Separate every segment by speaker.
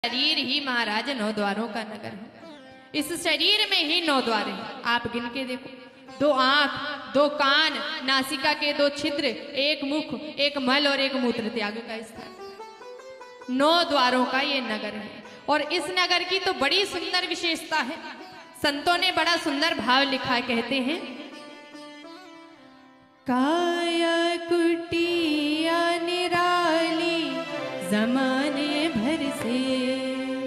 Speaker 1: शरीर ही महाराज 9 द्वारों का नगर है। इस शरीर में ही 9 द्वार हैं। आप गिन के देखो, 2 आंख, 2 कान, नासिका के 2 छिद्र, 1 मुख, 1 मल और 1 मूत्र त्याग का स्थान। 9 द्वारों का ये नगर है। और इस नगर की तो बड़ी सुंदर विशेषता है। संतों ने बड़ा सुंदर भाव लिखा है, कहते हैं काया कुटिया निराली जमाने भर से,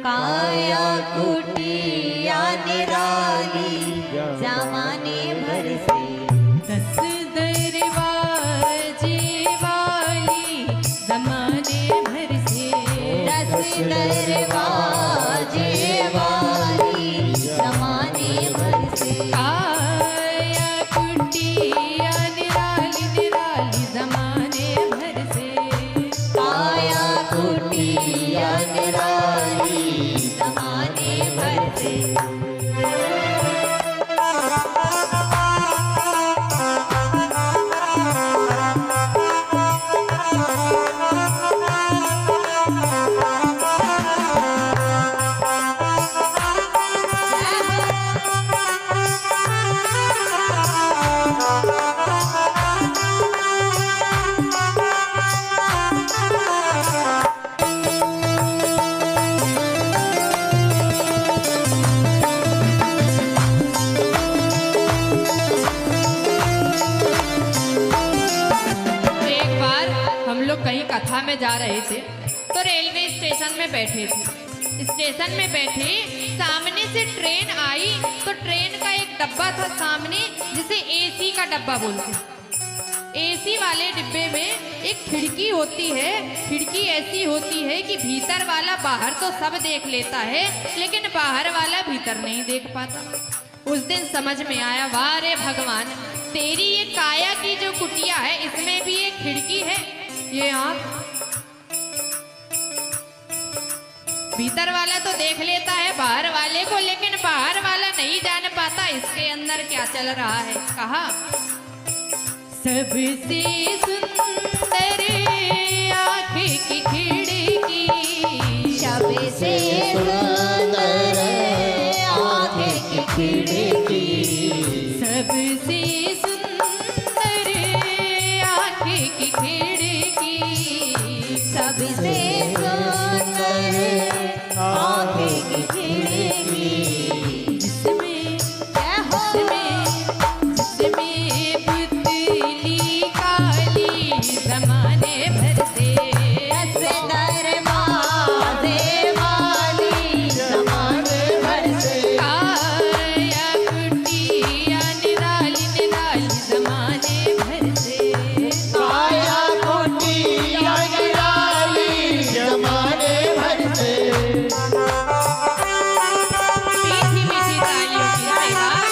Speaker 2: काया कुटिया निराली जमाने भर से,
Speaker 1: 10 दरवाजे वाली जमाने भर से,
Speaker 2: 10 दरवाजे वाली जमाने भर से,
Speaker 1: काया कुटिया निराली निराली जमाने भर से,
Speaker 2: काया कुटिया निराली जमाने भर से।
Speaker 1: कहीं कथा में जा रहे थे तो रेलवे स्टेशन में बैठे थे। स्टेशन में बैठे, सामने से ट्रेन आई तो ट्रेन का एक डब्बा था सामने, जिसे एसी का डब्बा बोलते हैं। एसी वाले डिब्बे में एक खिड़की होती है। खिड़की ऐसी होती है कि भीतर वाला बाहर तो सब देख लेता है, लेकिन बाहर वाला भीतर नहीं देख पाता। उस दिन समझ में आया, वाह रे भगवान, तेरी ये काया की जो कुटिया है इसमें भी एक खिड़की है। ये आंख, भीतर वाला तो देख लेता है बाहर वाले को, लेकिन बाहर वाला नहीं जान पाता इसके अंदर क्या चल रहा है। कहा सबसे सुंदर आँख की खिड़की,
Speaker 2: सबसे सुंदर आँख की खिड़की,
Speaker 1: सबसे सुंदर आँख की खिड़की,
Speaker 2: सबसे सुंदर आँख की खिड़की,
Speaker 1: जिसमें पुतली काली जमाने भर से,
Speaker 2: 10 दरवाजे वाली जमाने भर से,
Speaker 1: काया कुटिया निराली निराली जमाने भर से,
Speaker 2: काया कुटिया निराली जमाने भर से।
Speaker 1: मीठी मीठी तालियों की आवाज़।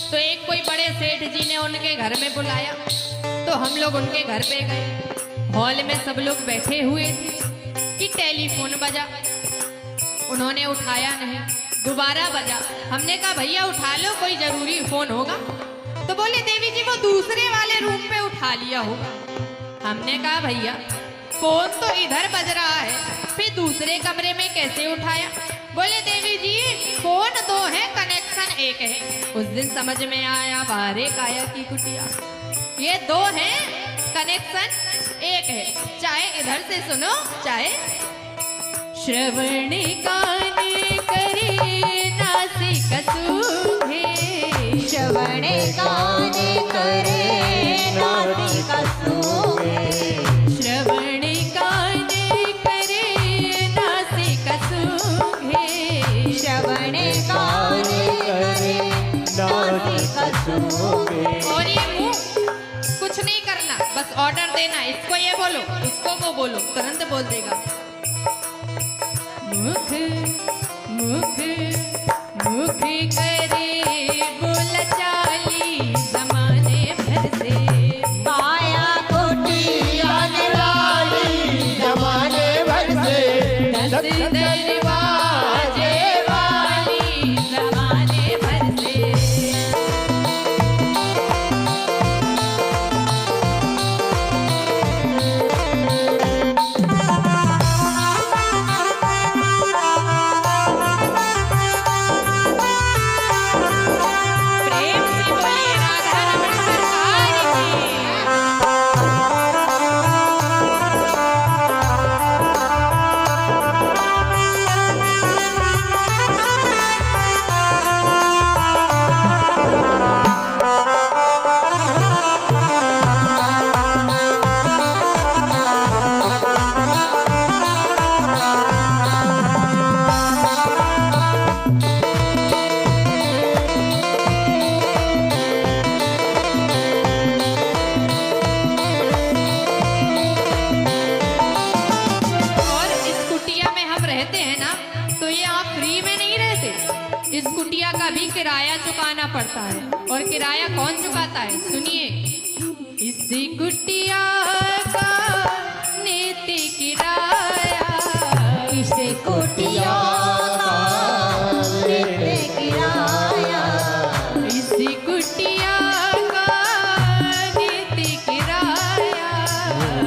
Speaker 1: तो एक कोई बड़े सेठ जी ने उनके घर में बुलाया, तो हम लोग उनके घर पे गए। हॉल में सब लोग बैठे हुए थे कि टेलीफोन बजा। उन्होंने उठाया नहीं, दोबारा बजा। हमने कहा भैया उठा लो, कोई जरूरी फोन होगा। तो बोले देवी जी वो दूसरे वाले रूम पे उठा लिया होगा। हमने कहा भैया फोन तो इधर बज रहा है, फिर दूसरे कमरे में कैसे उठाया? बोले देवी जी फोन 2 है, कनेक्शन 1 है। उस दिन समझ में आया, बारे काया की कुटिया, ये 2 है, कनेक्शन 1 है। चाहे इधर से सुनो, चाहे श्रवण कान करे नासिक सूंघे,
Speaker 2: श्रवण कान करे नासिक सूंघे,
Speaker 1: श्रवण कान करे नासिक सूंघे,
Speaker 2: श्रवण कान करे नासिक सूंघे।
Speaker 1: और ये मुंह कुछ नहीं करना, बस ऑर्डर देना, इसको ये बोलो, उसको वो बोलो, तुरंत बोल देगा। मुख मुख मुख करे बोल चाली जमाने भर से।
Speaker 2: काया कुटिया निराली
Speaker 3: जमाने भर से
Speaker 1: दस दरवाजे वाली जमाने भर से। प्रेम से बोलिए राधा रमण सरकार की। और इस कुटिया में हम रहते हैं ना, तो ये आप फ्री में नहीं रहते, इस कुटिया का भी किराया चुकाना पड़ता है। और किराया कौन चुकाता है, सुनिए। इस कुटिया का नीति किराया,
Speaker 2: इसे कुटिया का नित्य किराया।
Speaker 1: इस कुटिया का नीति किराया।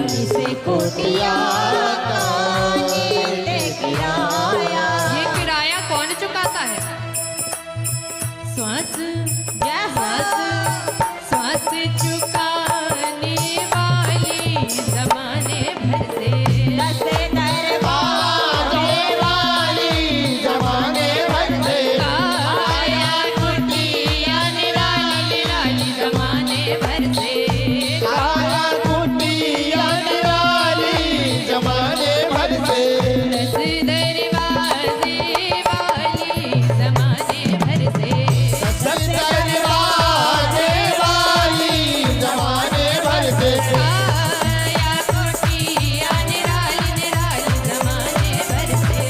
Speaker 2: इसे कुटिया का नित्य किराया।
Speaker 1: ये किराया कौन चुकाता है, श्वास श्वास श्वास चुकाने वाली जमाने भर से।
Speaker 2: दस दरवाजे
Speaker 3: वाली जमाने भर से
Speaker 1: काया कुटिया निराली निराली जमाने भर से।
Speaker 3: काया कुटिया निराली जमाने भर से
Speaker 1: दस दरवाजे वाली जमाने भर से।
Speaker 3: दस दरवाजे वाली जमाने भर से
Speaker 1: काया कुटिया निराली निराली जमाने भर से।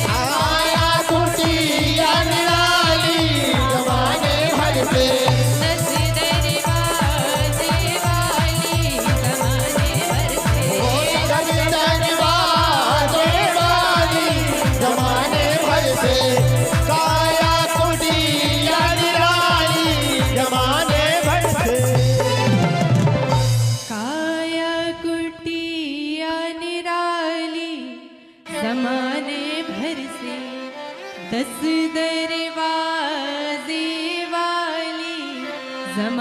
Speaker 3: काया कुटिया निराली जमाने भर से
Speaker 1: दस दरवाजे वाली जमाने भर से।
Speaker 3: दस दरवाजे वाली जमाने भर से काया कुटिया निराली जमाने भर से
Speaker 1: काया कुटिया निराली जमाने भर से। दस दरवाजे वाली जमा